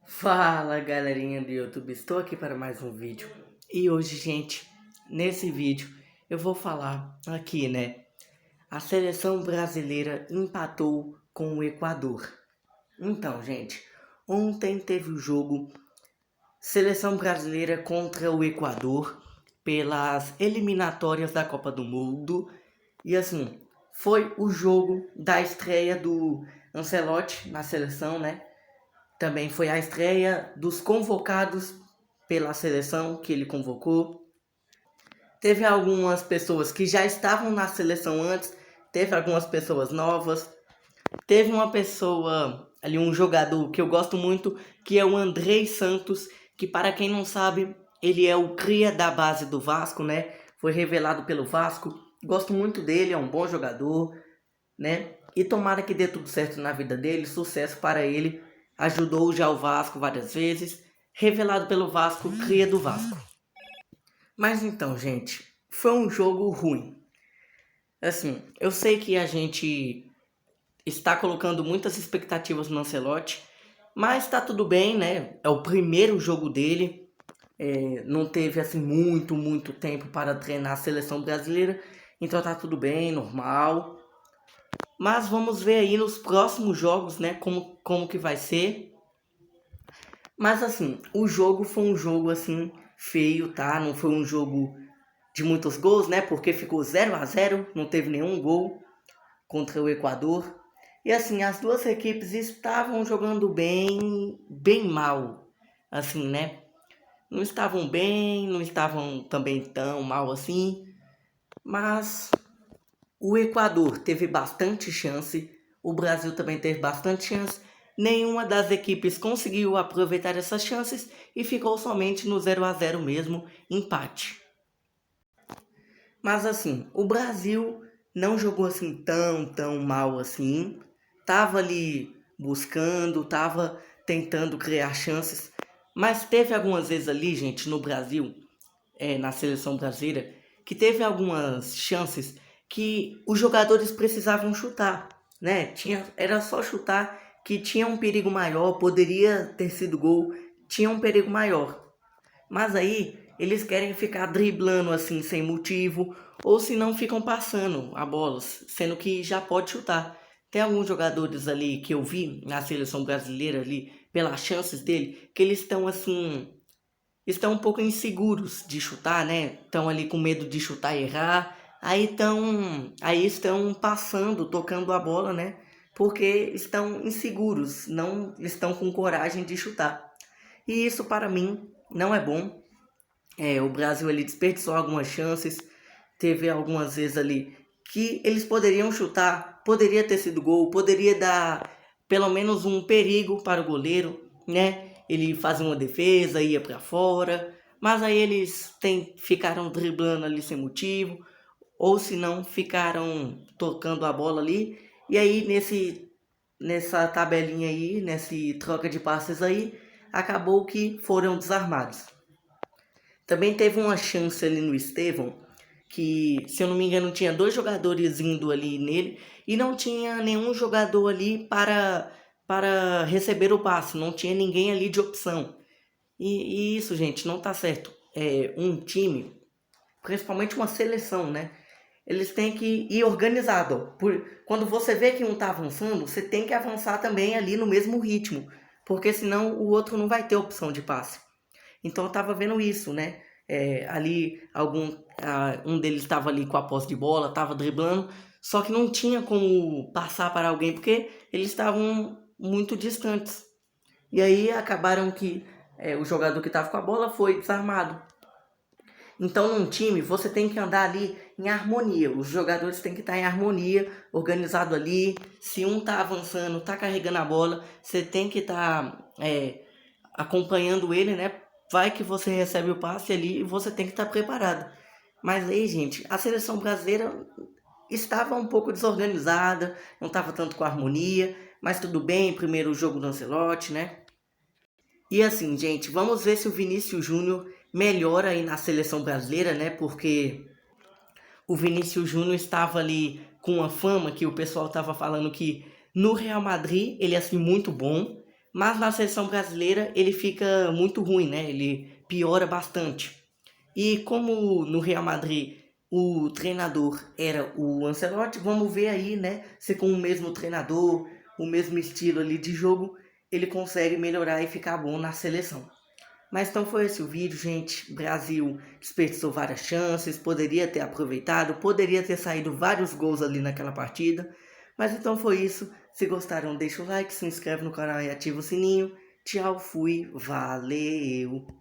Fala galerinha do YouTube, estou aqui para mais um vídeo. E hoje, gente, nesse vídeo eu vou falar aqui, né? A seleção brasileira empatou com o Equador. Então, gente, ontem teve o jogo seleção brasileira contra o Equador pelas eliminatórias da Copa do Mundo. E assim, foi o jogo da estreia do Ancelotti na seleção, né? Também foi a estreia dos convocados pela seleção que ele convocou. Teve algumas pessoas que já estavam na seleção antes, teve algumas pessoas novas. Teve uma pessoa ali, um jogador que eu gosto muito, que é o Andrei Santos, que para quem não sabe, ele é o cria da base do Vasco, né? Foi revelado pelo Vasco. Gosto muito dele, é um bom jogador, né? E tomara que dê tudo certo na vida dele, sucesso para ele. Ajudou já o Vasco várias vezes, revelado pelo Vasco, cria do Vasco. Mas então, gente, foi um jogo ruim. Assim, eu sei que a gente está colocando muitas expectativas no Ancelotti, mas tá tudo bem, né? É o primeiro jogo dele, não teve assim muito tempo para treinar a seleção brasileira, então tá tudo bem, normal. Mas vamos ver aí nos próximos jogos, né, como que vai ser. Mas assim, o jogo foi um jogo assim feio, tá? Não foi um jogo de muitos gols, né? Porque ficou 0-0, não teve nenhum gol contra o Equador. E assim, as duas equipes estavam jogando bem mal, assim, né? Não estavam bem, não estavam também tão mal assim, mas o Equador teve bastante chance, o Brasil também teve bastante chance. Nenhuma das equipes conseguiu aproveitar essas chances e ficou somente no 0-0 mesmo, empate. Mas assim, o Brasil não jogou assim tão mal assim. Tava ali buscando, tava tentando criar chances, mas teve algumas vezes ali, gente, no Brasil, na seleção brasileira, que teve algumas chances que os jogadores precisavam chutar, né? Era só chutar que tinha um perigo maior, poderia ter sido gol, tinha um perigo maior. Mas aí eles querem ficar driblando assim sem motivo, ou se não ficam passando a bola, sendo que já pode chutar. Tem alguns jogadores ali que eu vi na seleção brasileira ali, pelas chances dele, que eles estão assim, estão um pouco inseguros de chutar, né? Estão ali com medo de chutar e errar. Aí estão passando, tocando a bola, né? Porque estão inseguros, não estão com coragem de chutar. E isso para mim não é bom. O Brasil ele desperdiçou algumas chances, teve algumas vezes ali que eles poderiam chutar, poderia ter sido gol, poderia dar pelo menos um perigo para o goleiro, né? Ele fazia uma defesa, ia para fora, mas aí eles ficaram driblando ali sem motivo, ou se não ficaram tocando a bola ali, e aí nessa tabelinha aí, nesse troca de passes aí, acabou que foram desarmados. Também teve uma chance ali no Estevão, que, se eu não me engano, tinha dois jogadores indo ali nele e não tinha nenhum jogador ali para receber o passe, não tinha ninguém ali de opção. E isso, gente, não tá certo. Um time, principalmente uma seleção, né? Eles têm que ir organizado. Quando você vê que um tá avançando, você tem que avançar também ali no mesmo ritmo, porque senão o outro não vai ter opção de passe. Então eu tava vendo isso, né? Ali um deles estava ali com a posse de bola, tava driblando, só que não tinha como passar para alguém porque eles estavam muito distantes. E aí acabaram que o jogador que estava com a bola foi desarmado. Então, num time, você tem que andar ali em harmonia. Os jogadores têm que estar em harmonia, organizado ali. Se um tá avançando, tá carregando a bola, você tem que estar acompanhando ele, né? Vai que você recebe o passe ali e você tem que estar preparado. Mas aí, gente, a seleção brasileira estava um pouco desorganizada, não estava tanto com harmonia, mas tudo bem, primeiro jogo do Ancelotti, né? E assim, gente, vamos ver se o Vinícius Júnior melhora aí na seleção brasileira, né? Porque o Vinícius Júnior estava ali com uma fama que o pessoal estava falando que no Real Madrid ele é assim muito bom, Mas na seleção brasileira ele fica muito ruim, né? Ele piora bastante. E como no Real Madrid o treinador era o Ancelotti, vamos ver aí, né, se com o mesmo treinador, o mesmo estilo ali de jogo, ele consegue melhorar e ficar bom na seleção. Mas então foi esse o vídeo, gente. Brasil desperdiçou várias chances, poderia ter aproveitado, poderia ter saído vários gols ali naquela partida. Mas então foi isso. Se gostaram, deixa o like, se inscreve no canal e ativa o sininho. Tchau, fui, valeu!